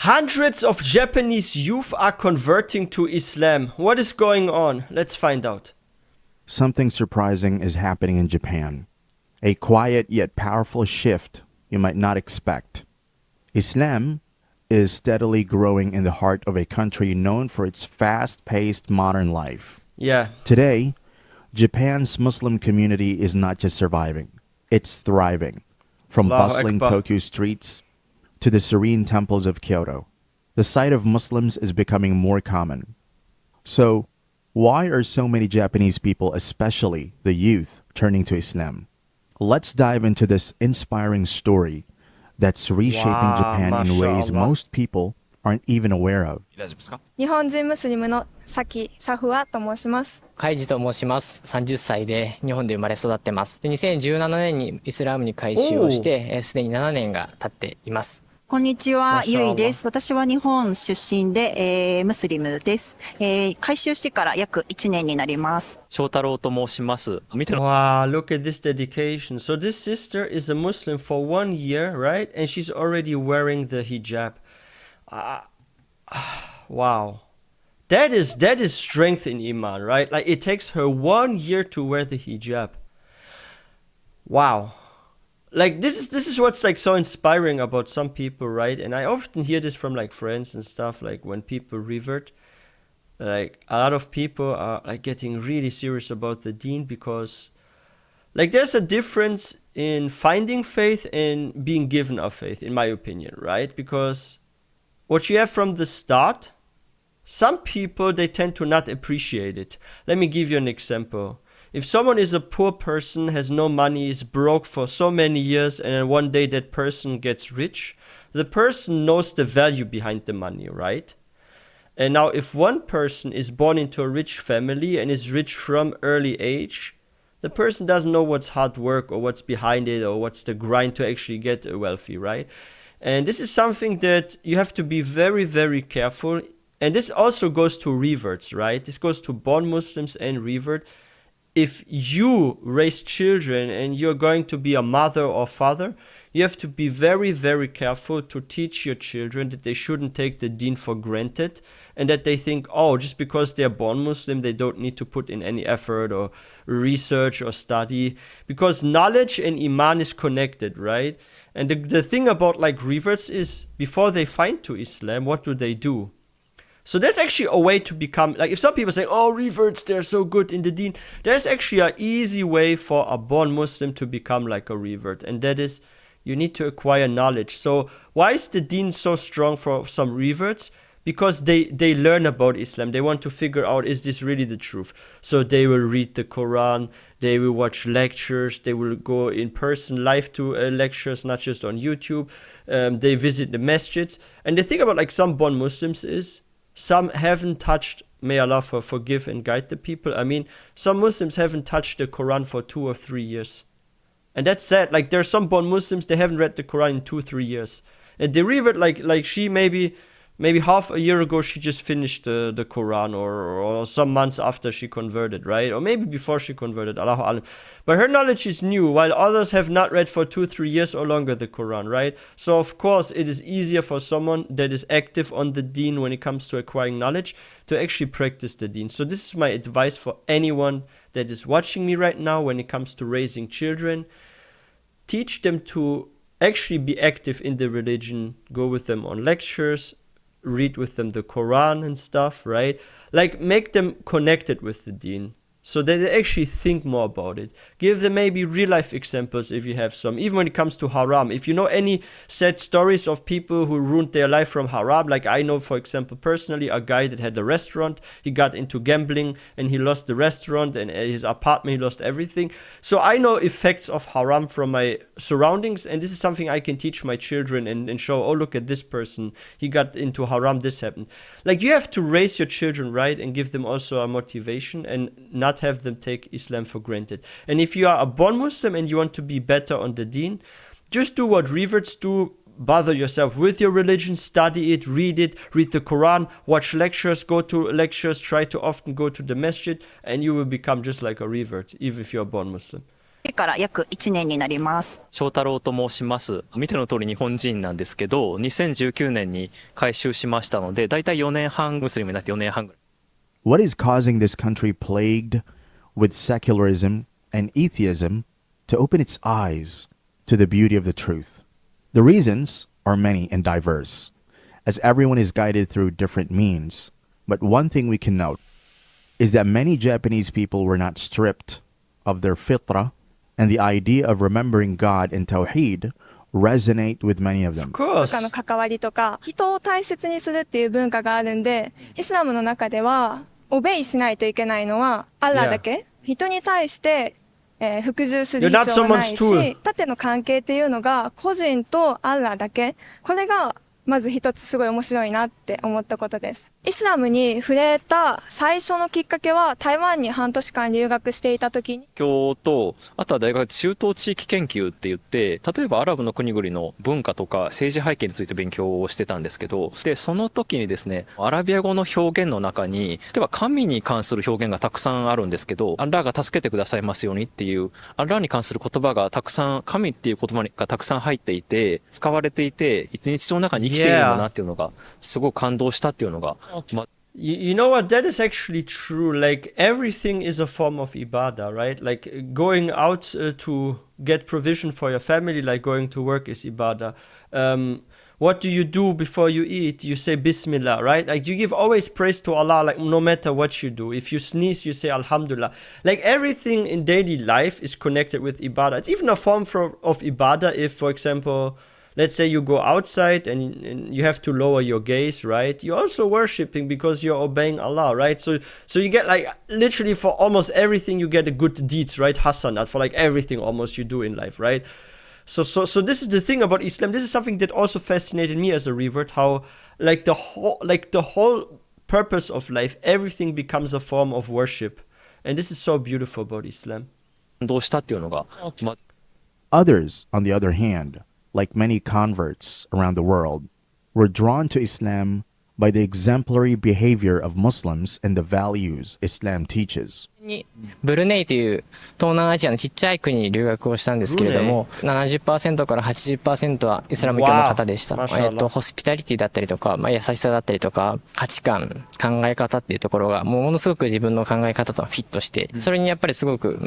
Hundreds of Japanese youth are converting to Islam. What is going on? Let's find out. Something surprising is happening in Japan. A quiet yet powerful shift you might not expect. Islam is steadily growing in the heart of a country known for its fast-paced modern life. Yeah. Today, Japan's Muslim community is not just surviving, it's thriving. From Allahu bustling Akbar. Tokyo streets to the serene temples of Kyoto, the sight of Muslims is becoming more common. So, why are so many Japanese people, especially the youth, turning to Islam? Let's dive into this inspiring story that's reshaping Wow, Japan in ways mashallah. most people aren't even aware of. 大丈夫ですか？日本人ムスリムのサキ・サフワと申します。カイジと申します。30歳で日本で生まれ育ってます。で2017年にイスラームに改宗をしてすでに7年が経っています。こんにちは、マシャアラゆいです。私は日本出身で、ムスリムです。改宗してから約1年になります。翔太郎と申します。見ての Wow, look at this dedication. So this sister is a Muslim for 1 year, right? And she's already wearing the hijab. Wow. That is strength in Iman, right? Like it takes her 1 year to wear the hijab. Wow. Like this is what's like so inspiring about some people, right? And I often hear this from like friends and stuff, like when people revert, like a lot of people are like getting really serious about the deen because like there's a difference in finding faith and being given a faith, in my opinion, right? Because what you have from the start, some people, they tend to not appreciate it. Let me give you an example. If someone is a poor person, has no money, is broke for so many years, and then one day that person gets rich, the person knows the value behind the money, right? And now if one person is born into a rich family and is rich from early age, the person doesn't know what's hard work or what's behind it or what's the grind to actually get wealthy, right? And this is something that you have to be very, very careful. And this also goes to reverts, right? This goes to born Muslims and revert. If you raise children and you're going to be a mother or father, you have to be very, very careful to teach your children that they shouldn't take the deen for granted and that they think, oh, just because they're born Muslim, they don't need to put in any effort or research or study, because knowledge and Iman is connected, right? And the thing about like reverts is before they find to Islam, what do? So there's actually a way to become, like if some people say, oh, reverts, they're so good in the deen, there's actually an easy way for a born Muslim to become like a revert. And that is, you need to acquire knowledge. So why is the deen so strong for some reverts? Because they learn about Islam. They want to figure out, is this really the truth? So they will read the Quran, they will watch lectures, they will go in person live to lectures, not just on YouTube. They visit the masjids. And the thing about like some born Muslims is, some haven't touched, may Allah forgive and guide the people. I mean, some Muslims haven't touched the Quran for 2 or 3 years. And that's sad. Like, there are some born Muslims, they haven't read the Quran in 2-3 years. And they revert like she maybe half a year ago, she just finished the Quran or some months after she converted, right? Or maybe before she converted, Allahu Alam. But her knowledge is new, while others have not read for 2-3 years or longer the Quran, right? So of course, it is easier for someone that is active on the deen when it comes to acquiring knowledge to actually practice the deen. So this is my advice for anyone that is watching me right now when it comes to raising children. Teach them to actually be active in the religion. Go with them on lectures, read with them the Quran and stuff, right? Like, make them connected with the deen so that they actually think more about it. Give them maybe real life examples if you have some, even when it comes to haram. If you know any sad stories of people who ruined their life from haram, like I know, for example, personally, a guy that had a restaurant, he got into gambling and he lost the restaurant and his apartment, he lost everything. So I know effects of haram from my surroundings, and this is something I can teach my children and show, oh, look at this person, he got into haram, this happened. Like, you have to raise your children right and give them also a motivation and not have them take Islam for granted. And if you are a born Muslim and you want to be better on the deen, just do what reverts do. Bother yourself with your religion, study it, read the Quran, watch lectures, go to lectures, try to often go to the masjid, and you will become just like a revert, even if you're a born Muslim. から約1年になります。翔太郎と申します。見ての通り日本人なんですけど、2019年に改宗しましたので、だいたい4年半、ムスリムになって4年半ぐらい。What is causing this country plagued with secularism and atheism to open its eyes to the beauty of the truth? The reasons are many and diverse, as everyone is guided through different means. But one thing we can note is that many Japanese people were not stripped of their fitrah, and the idea of remembering God and Tawheed resonate with many of them. Of course. 他の関わりとか、人を大切にするっていう文化があるんで、イスラムの中では、オベイしないといけないのは、アッラーだけ。人に対して、服従する必要はない You're not someone's し、縦の関係っていうのが、個人とアッラーだけ。これが、まず一つすごい面白いなって思ったことです。イスラムに触れた最初のきっかけは台湾に半年間留学していた時に教と、あとは大学中東地域研究って言って、例えばアラブの国々の文化とか政治背景について勉強をしてたんですけど、で、その時にですね、アラビア語の表現の中に、例えば神に関する表現がたくさんあるんですけど、アッラーが助けてくださいますようにっていう、アッラーに関する言葉がたくさん、神っていう言葉がたくさん入っていて、使われていて、一日の中に生きているんだなっていうのが、すごく感動したっていうのが、You know what? That is actually true. Like everything is a form of ibadah, right? Like going out to get provision for your family, like going to work is ibadah. What do you do before you eat? You say Bismillah, right? Like you give always praise to Allah, like no matter what you do. If you sneeze, you say Alhamdulillah. Like everything in daily life is connected with ibadah. It's even a form of ibadah if, for example, let's say you go outside and you have to lower your gaze, right? You're also worshipping because you're obeying Allah, right? So you get like literally for almost everything you get a good deeds, right? Hasanat for like everything almost you do in life, right? So this is the thing about Islam. This is something that also fascinated me as a revert. How like the whole purpose of life, everything becomes a form of worship, and this is so beautiful about Islam. 感動したっていうのが、Others, on the other hand, like many converts around the world, were drawn to Islam by the exemplary behavior of Muslims and the values Islam teaches. ブルネイという東南アジアのちっちゃい国に留学をしたんですけれども、70% から 80% はイスラム教の方でした。ホスピタリティだったりとか、優しさだったりとか、価値観、考え方っていうところがものすごく自分の考え方とフィットして、それにやっぱりすごく、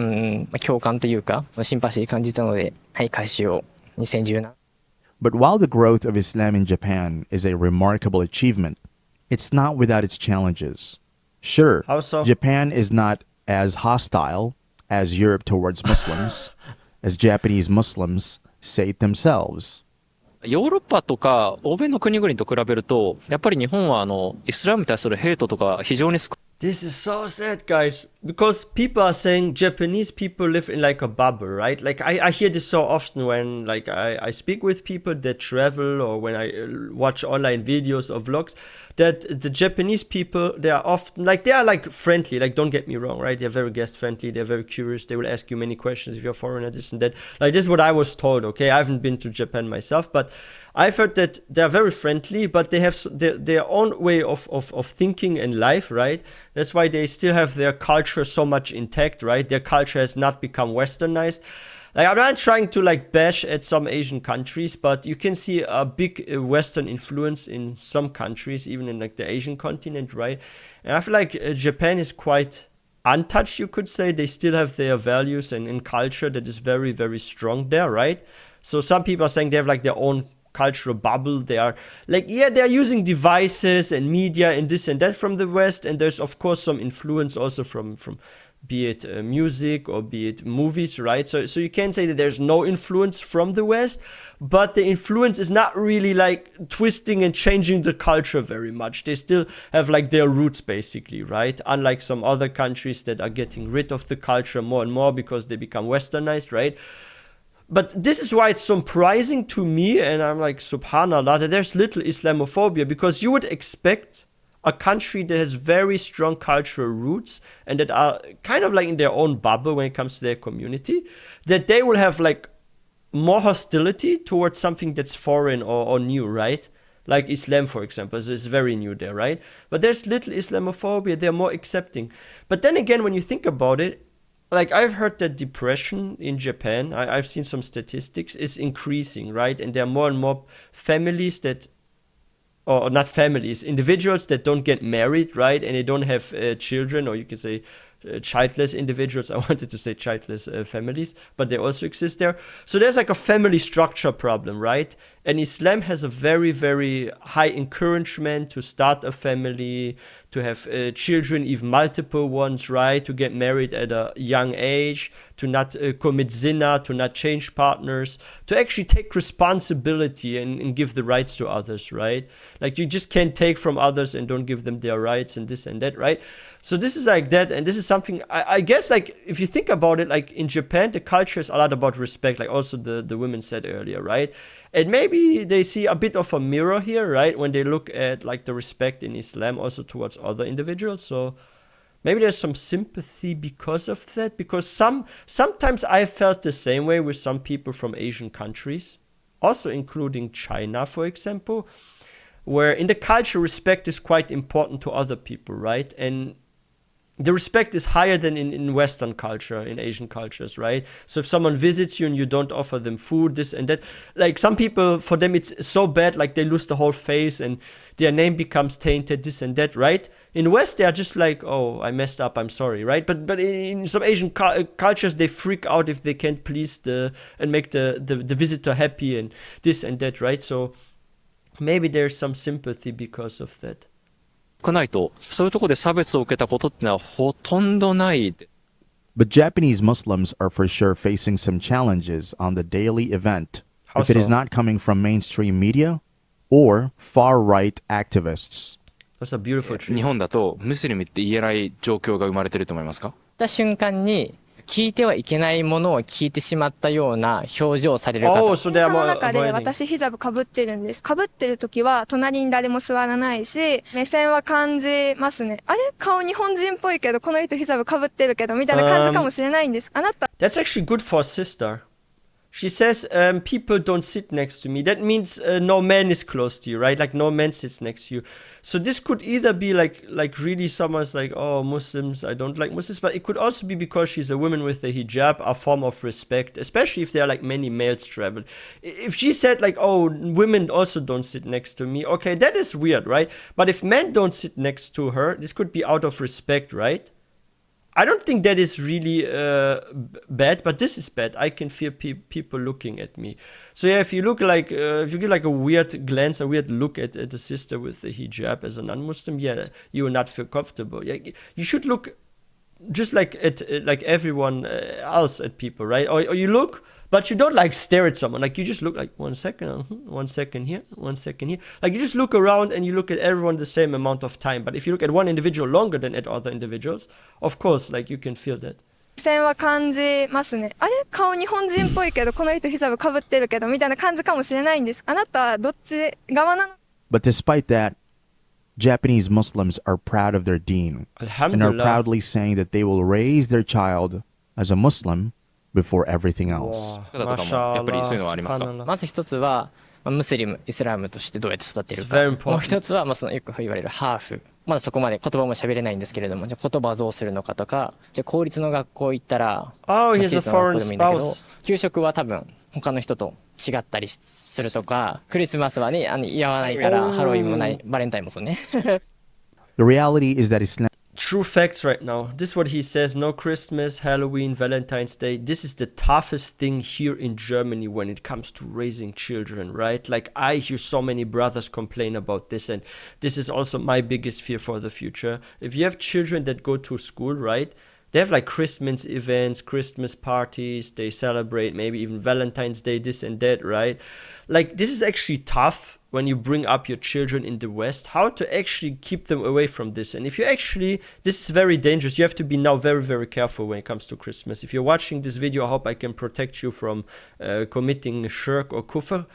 共感というか、シンパシー感じたので、改宗を2017。But while the growth of Islam in Japan is a remarkable achievement, it's not without its challenges. Sure, How so? Japan is not as hostile as Europe towards Muslims, as Japanese Muslims say it themselves. ヨーロッパとか欧米の国々と比べると、やっぱり日本はイスラムに対するヘイトとか非常に少 This is so sad, guys, because people are saying Japanese people live in like a bubble, right? Like I hear this so often when like I speak with people that travel or when I watch online videos or vlogs, that the Japanese people, they are often like, they are like friendly, like don't get me wrong, right? They're very guest friendly, they're very curious, they will ask you many questions if you're a foreigner, this and that. Like this is what I was told, okay? I haven't been to Japan myself, but I've heard that they're very friendly, but they have their own way of thinking in life, right? That's why they still have their culture so much intact, right? Their culture has not become westernized. Like I'm not trying to like bash at some Asian countries, but you can see a big Western influence in some countries, even in like the Asian continent, right? And I feel like Japan is quite untouched, you could say. They still have their values and culture that is very, very strong there, right? So some people are saying they have like their own cultural bubble. They are like, yeah, they're using devices and media and this and that from the West, and there's of course some influence also from be it music or be it movies, right? So you can say that there's no influence from the West, but the influence is not really like twisting and changing the culture very much. They still have like their roots basically, right? Unlike some other countries that are getting rid of the culture more and more because they become westernized, right? But this is why it's surprising to me, and I'm like, subhanallah, that there's little Islamophobia, because you would expect a country that has very strong cultural roots and that are kind of like in their own bubble when it comes to their community, that they will have like more hostility towards something that's foreign or new, right? Like Islam, for example, so it's very new there, right? But there's little Islamophobia, they're more accepting. But then again, when you think about it, like I've heard that depression in Japan, I've seen some statistics, is increasing, right? And there are more and more families that, or not families, individuals that don't get married, right? And they don't have children, or you can say childless individuals. I wanted to say childless families, but they also exist there. So there's like a family structure problem, right? And Islam has a very, very high encouragement to start a family, to have children, even multiple ones, right? To get married at a young age, to not commit zina, to not change partners, to actually take responsibility and give the rights to others, right? Like you just can't take from others and don't give them their rights and this and that, right? So this is like that, and this is something I guess, like if you think about it, like in Japan the culture is a lot about respect, like also the women said earlier, right? And maybe they see a bit of a mirror here, right, when they look at like the respect in Islam also towards other individuals. So maybe there's some sympathy because of that, because sometimes I felt the same way with some people from Asian countries, also including China, for example, where in the culture respect is quite important to other people, right? And the respect is higher than in Western culture, in Asian cultures, right? So if someone visits you and you don't offer them food, this and that, like some people, for them it's so bad, like they lose the whole face and their name becomes tainted, this and that, right? In West, they are just like, oh, I messed up, I'm sorry, right? But in some Asian cultures, they freak out if they can't please and make the visitor happy and this and that, right? So maybe there's some sympathy because of that. 少ないと、そういうところで差別を受けたことってのはほとんどない。But Japanese Muslims are for sure facing some challenges on the daily event How if it is so? not coming from mainstream media or far-right activists. That's a beautiful 日 truth. 本だとムスリムって言えない状況が生まれてると思いますか？った瞬間に聞いてはいけないものを聞いてしまったような表情をされる方、 Oh, so they そ are の more 中で avoiding. 私ヒジャブかぶってるんです。かぶってる時は隣に誰も座らないし、目線は感じますね。あれ顔日本人っぽいけどこの人ヒジャブかぶってるけどみたいな感じかもしれないんです。あなた That's actually good for a sister. She says, people don't sit next to me. That means no man is close to you, right? Like no man sits next to you. So this could either be like really someone's like, oh, Muslims, I don't like Muslims. But it could also be because she's a woman with a hijab, a form of respect, especially if there are like many males travel. If she said like, oh, women also don't sit next to me, okay, that is weird, right? But if men don't sit next to her, this could be out of respect, right? I don't think that is really bad, but this is bad. I can feel people looking at me. So yeah, if you look like, if you give like a weird glance, a weird look at a sister with a hijab as a non-Muslim, yeah, you will not feel comfortable. Yeah, you should look just like at like everyone else at people, right? Or you look, but you don't like stare at someone. Like you just look like 1 second, 1 second here, 1 second here. Like you just look around and you look at everyone the same amount of time. But if you look at one individual longer than at other individuals, of course, like you can feel that. 目線は感じますね。あれ顔日本人っぽいけどこの人ヒジャブかぶってるけどみたいな感じかもしれないんです。あなたはどっち側なの？ But despite that, Japanese Muslims are proud of their deen and are Alhamdulillah. proudly saying that they will raise their child as a Muslim before everything else. Wow. 方とかもやっぱりそういうのはありますか？ Subhanallah. まず一つはムスリムイスラムとしてどうやって育てる It's か、 very important. もう一つはそのよく言われるハーフ、まだそこまで言葉も喋れないんですけれども、じゃあ言葉をどうするのかとか、じゃあ公立の学校行ったら、 Oh, まあ he's 私 a 立の学 foreign 校でもいいんだけど spouse. 給食は多分他の人と違ったりするとか、クリスマスはね言わないからハロウィンもないバレンタインもそうね。 The reality is that Islam True facts right now. This is what he says. No Christmas, Halloween, Valentine's Day. This is the toughest thing here in Germany when it comes to raising children, right? Like I hear so many brothers complain about this, and this is also my biggest fear for the future. If you have children that go to school, right? They have like Christmas events, Christmas parties, they celebrate maybe even Valentine's Day, this and that, right? Like this is actually tough when you bring up your children in the West, how to actually keep them away from this. And if you actually, this is very dangerous. You have to be now very, very careful when it comes to Christmas. If you're watching this video, I hope I can protect you from committing shirk or kufr.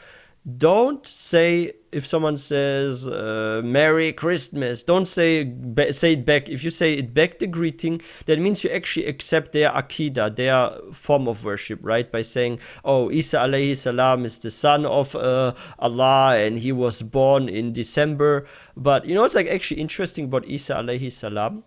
Don't say, if someone says Merry Christmas, don't say it back. If you say it back, the greeting, that means you actually accept their akidah, their form of worship, right? By saying, oh, Isa alayhi salam is the son of Allah and he was born in December. But you know what's like actually interesting about Isa alayhi salam?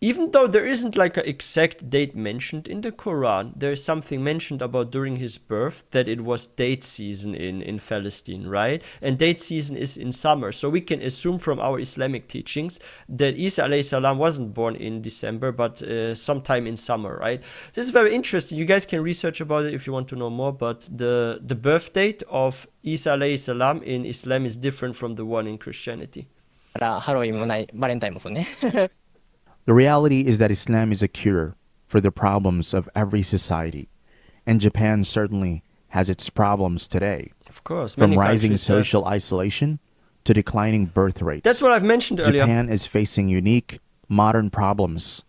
even though there isn't like an exact date mentioned in the Quran, there is something mentioned about during his birth that it was date season in Palestine, right? And date season is in summer. So we can assume from our Islamic teachings that Isa alayhi salam wasn't born in December, but sometime in summer, right? This is very interesting. You guys can research about it if you want to know more, but the birth date of Isa alayhi salam in Islam is different from the one in Christianity. からハロウィンもないバレンタインもそうね The reality is that Islam is a cure for the problems of every society, and Japan certainly has its problems today, Of course, from many rising countries have. social isolation to declining birth rates. That's what I've mentioned earlier. Japan is facing unique modern problems,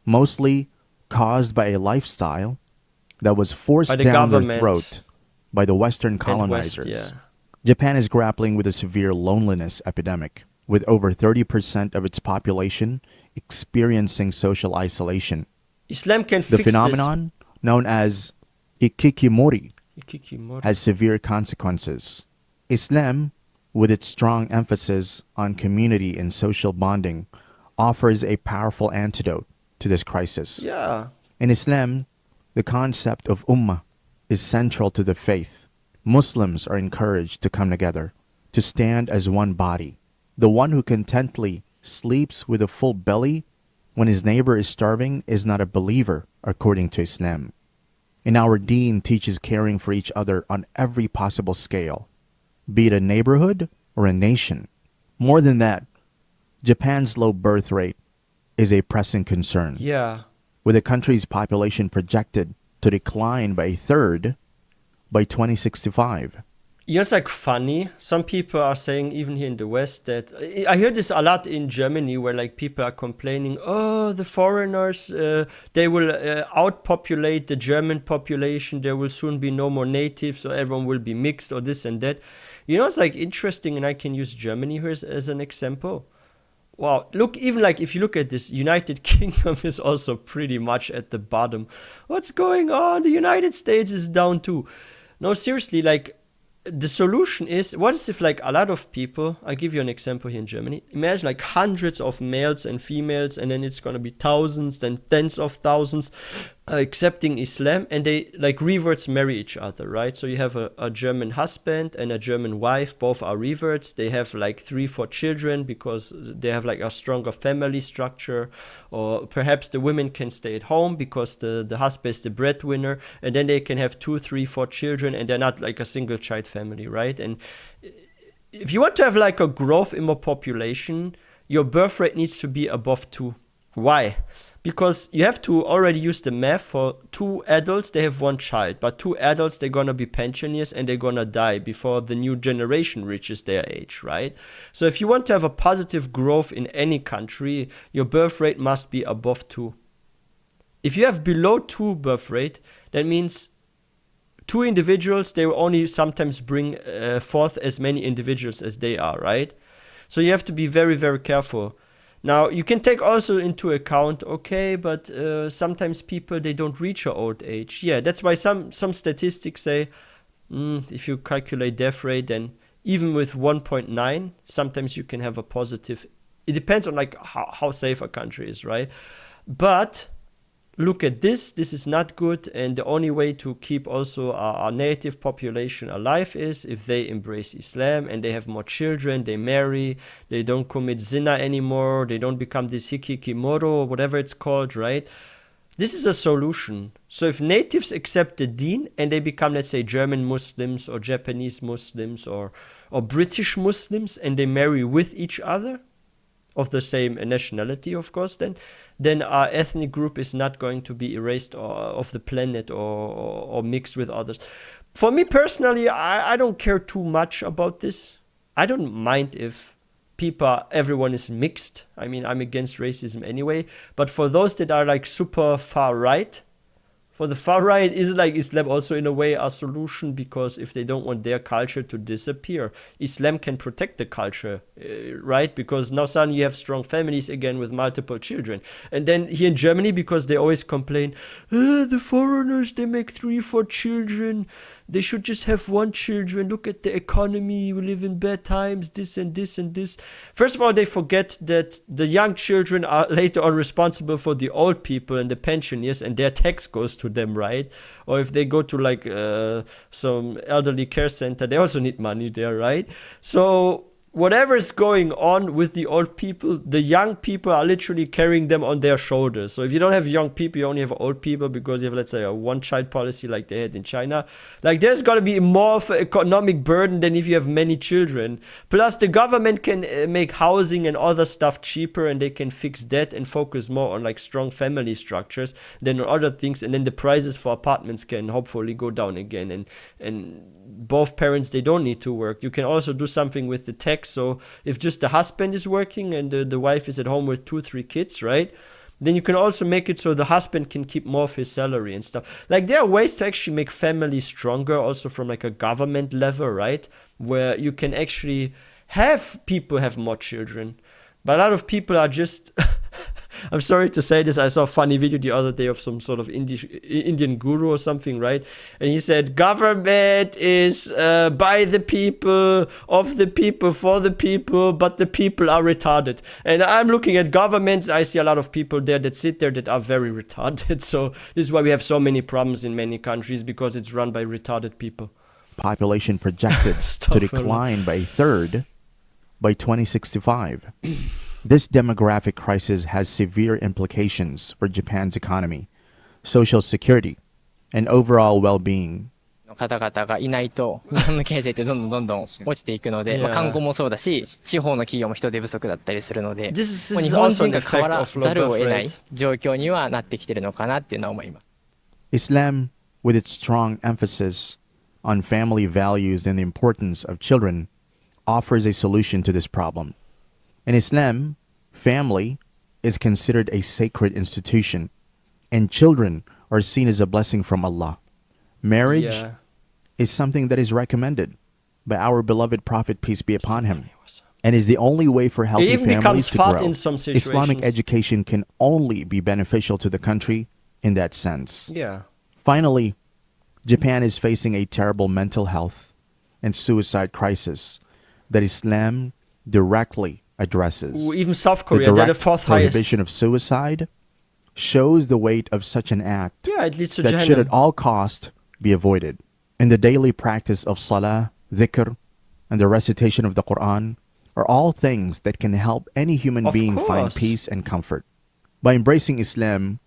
mostly caused by a lifestyle that was forced By the down their government. throat by the Western And colonizers. West, yeah. Japan is grappling with a severe loneliness epidemic, with over 30% of its population experiencing social isolation. Islam can The fix phenomenon, known as ikikimori, this. Ikikimori. has severe consequences. Islam, with its strong emphasis on community and social bonding, offers a powerful antidote to this crisis. Yeah. In Islam, the concept of ummah is central to the faith. Muslims are encouraged to come together, to stand as one body. The one who contently sleeps with a full belly when his neighbor is starving is not a believer, according to Islam. And our deen teaches caring for each other on every possible scale, be it a neighborhood or a nation. More than that, Japan's low birth rate is a pressing concern, Yeah. with the country's population projected to decline by a third by 2065. You know, it's like funny. Some people are saying, even here in the West, that I hear this a lot in Germany, where like people are complaining, oh, the foreigners, they will outpopulate the German population. There will soon be no more natives, so everyone will be mixed, or this and that. You know, it's like interesting, and I can use Germany here as an example. Wow, look, even like if you look at this, United Kingdom is also pretty much at the bottom. What's going on? The United States is down too. No, seriously, like, the solution is, what is if like a lot of people, I'll give you an example here in Germany, imagine like hundreds of males and females, and then it's gonna be thousands, then tens of thousands accepting Islam, and they like reverts marry each other, right? So you have a German husband and a German wife, both are reverts. They have like 3-4 children because they have like a stronger family structure, or perhaps the women can stay at home because the husband is the breadwinner, and then they can have 2-3-4 children, and they're not like a single child family, right? And if you want to have like a growth in more population, your birth rate needs to be above 2. Why? Because you have to already use the math. For 2 adults, they have 1 child, but 2 adults, they're gonna be pensioners and they're gonna die before the new generation reaches their age, right? So if you want to have a positive growth in any country, your birth rate must be above 2. If you have below 2 birth rate, that means 2 individuals, they will only sometimes bring forth as many individuals as they are, right? So you have to be very, very careful. Now, you can take also into account, okay, but sometimes people, they don't reach an old age. Yeah, that's why some statistics say, if you calculate death rate, then even with 1.9, sometimes you can have a positive. It depends on like how safe a country is, right? But look at this is not good, and the only way to keep also our native population alive is if they embrace Islam and they have more children, they marry, they don't commit zina anymore, they don't become this hikikimoro or whatever it's called, right? This is a solution. So if natives accept the deen and they become, let's say, German Muslims or Japanese Muslims or British Muslims, and they marry with each other, of the same nationality, of course, then our ethnic group is not going to be erased off the planet or mixed with others. For me personally, I don't care too much about this. I don't mind if everyone is mixed. I mean, I'm against racism anyway. But for those that are like super far right, for the far right, is like Islam also in a way a solution, because if they don't want their culture to disappear, Islam can protect the culture, right? Because now suddenly you have strong families again with multiple children. And then here in Germany, because they always complain, the foreigners, they make 3-4 children, they should just have one children. Look at the economy. We live in bad times. This and this and this. First of all, they forget that the young children are later on responsible for the old people and the pensioners, and their tax goes to them, right? Or if they go to like some elderly care center, they also need money there, right? So whatever is going on with the old people, the young people are literally carrying them on their shoulders. So if you don't have young people, you only have old people because you have, let's say, a one-child policy like they had in China. Like, there's got to be more of an economic burden than if you have many children. Plus, the government can make housing and other stuff cheaper, and they can fix that and focus more on like strong family structures than on other things. And then the prices for apartments can hopefully go down again. And both parents, they don't need to work. You can also do something with the tax. So if just the husband is working and the wife is at home with 2-3 kids, right? Then you can also make it so the husband can keep more of his salary and stuff. Like, there are ways to actually make families stronger also from like a government level, right? Where you can actually have people have more children. But a lot of people are just I'm sorry to say this, I saw a funny video the other day of some sort of Indian guru or something, right? And he said, government is by the people, of the people, for the people, but the people are retarded. And I'm looking at governments, I see a lot of people there that sit there that are very retarded. So this is why we have so many problems in many countries, because it's run by retarded people. Population projected to decline by a third by 2065. This demographic crisis has severe implications for Japan's economy, social security, and overall well-being. 方々がいないと日本の経済ってどんどん落ちていくので、観光もそうだし、地方の企業も人手不足だったりするので、日本人が変わらざるを得ない状況にはなってきてるのかなっていうのは思います。Islam, with its strong emphasis on family values and the importance of children, offers a solution to this problem. In Islam, family is considered a sacred institution, and children are seen as a blessing from Allah. Marriage is something that is recommended by our beloved Prophet, peace be upon him, and is the only way for healthy families to grow. Islamic education can only be beneficial to the country in that sense. Finally, Japan is facing a terrible mental health and suicide crisis that Islam directly addresses. Even South Korea, the they're the direct fourth prohibition highest. of suicide shows the weight of such an act It leads to that Jahannam. should at all cost be avoided. And the daily practice of salah, dhikr, and the recitation of the Quran are all things that can help any human being find peace and comfort. By embracing Islam,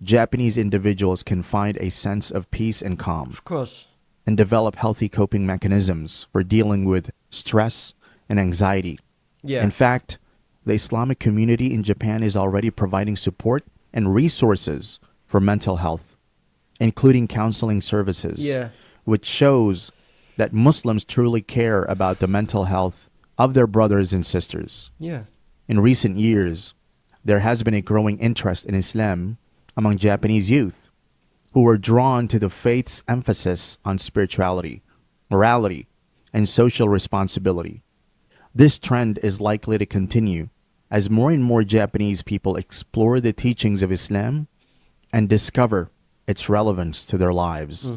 Japanese individuals can find a sense of peace and calm. Of course. And develop healthy coping mechanisms for dealing with stress and anxiety. In fact, the Islamic community in Japan is already providing support and resources for mental health, including counseling services, which shows that Muslims truly care about the mental health of their brothers and sisters. In recent years, there has been a growing interest in Islam among Japanese youth, who were drawn to the faith's emphasis on spirituality, morality, and social responsibility. This trend is likely to continue as more and more Japanese people explore the teachings of Islam and discover its relevance to their lives.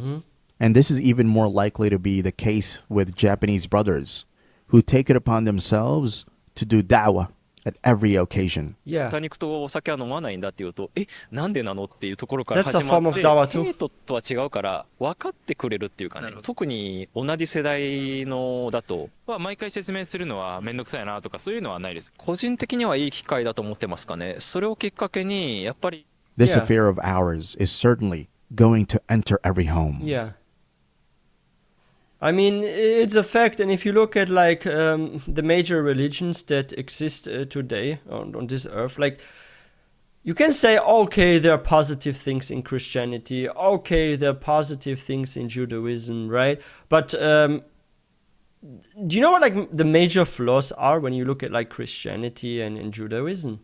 And this is even more likely to be the case with Japanese brothers who take it upon themselves to do da'wah at every occasion. 豚肉とお酒は飲まないんだっていうと、なんでなのっていうところから始 That's a form ま of って、 dawah too. ヘイトとは違うから分かってくれるっていうかね、特に同じ世代のだと、毎回説明するのはめんどくさいなとかそういうのはないです。個人的にはいい機会だと思ってますかね。それをきっかけにやっぱり This affair of ours is certainly going to enter every home. I mean, it's a fact, and if you look at like the major religions that exist today on this earth, like you can say, okay, there are positive things in Christianity, okay, there are positive things in Judaism, right? But do you know what like the major flaws are when you look at like Christianity and Judaism?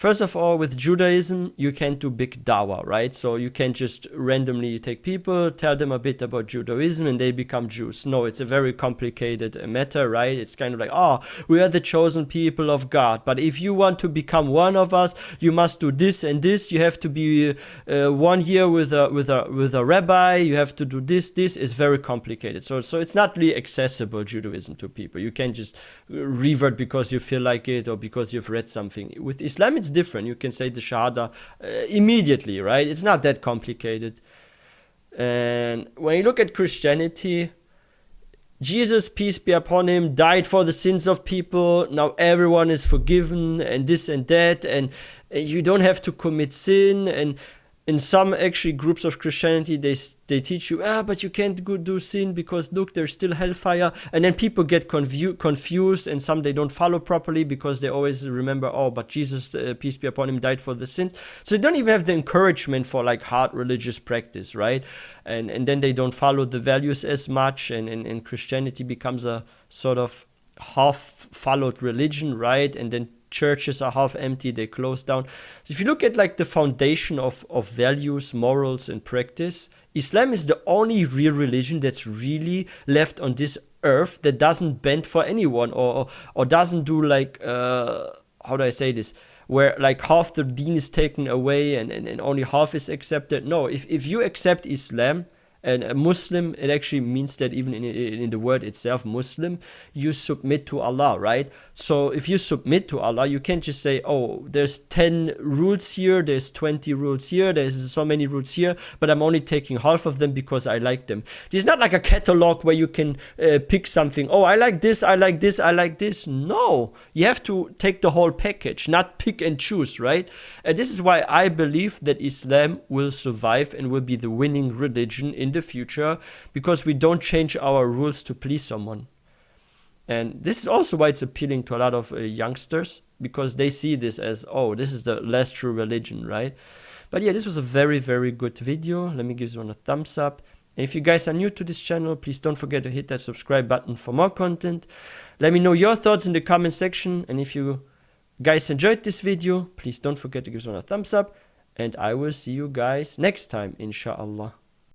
First of all, with Judaism, you can't do big dawah, right? So you can't just randomly take people, tell them a bit about Judaism, and they become Jews. No, it's a very complicated matter, right? It's kind of like, oh, we are the chosen people of God. But if you want to become one of us, you must do this and this. You have to be 1 year with a rabbi. You have to do this. This is very complicated. So it's not really accessible, Judaism, to people. You can't just revert because you feel like it or because you've read something. With Islam, it's different. You can say the Shahada immediately, right? It's not that complicated. And when you look at Christianity, Jesus, peace be upon him, died for the sins of people. Now everyone is forgiven and this and that. And you don't have to commit sin. And in some actually groups of Christianity, they teach you, but you can't go do sin because look, there's still hellfire. And then people get confused, and some they don't follow properly because they always remember, but Jesus, peace be upon him, died for the sins. So they don't even have the encouragement for like hard religious practice, right? And then they don't follow the values as much, and Christianity becomes a sort of half-followed religion, right? And then churches are half empty, they close down. So if you look at like the foundation of values, morals, and practice, Islam is the only real religion that's really left on this earth that doesn't bend for anyone or doesn't do like, how do I say this? Where like half the deen is taken away and only half is accepted. No, if you accept Islam, and a Muslim, it actually means that even in the word itself, Muslim, you submit to Allah, right? So if you submit to Allah, you can't just say, there's 10 rules here, there's 20 rules here, there's so many rules here, but I'm only taking half of them because I like them. There's not like a catalog where you can pick something. I like this, I like this, I like this. No, you have to take the whole package, not pick and choose, right? And this is why I believe that Islam will survive and will be the winning religion in the future, because we don't change our rules to please someone. And this is also why it's appealing to a lot of youngsters, because they see this as, this is the last true religion, right? But yeah, this was a very, very good video. Let me give this one a thumbs up. And if you guys are new to this channel, please don't forget to hit that subscribe button for more content. Let me know your thoughts in the comment section. And if you guys enjoyed this video, please don't forget to give this one a thumbs up. And I will see you guys next time, inshallah.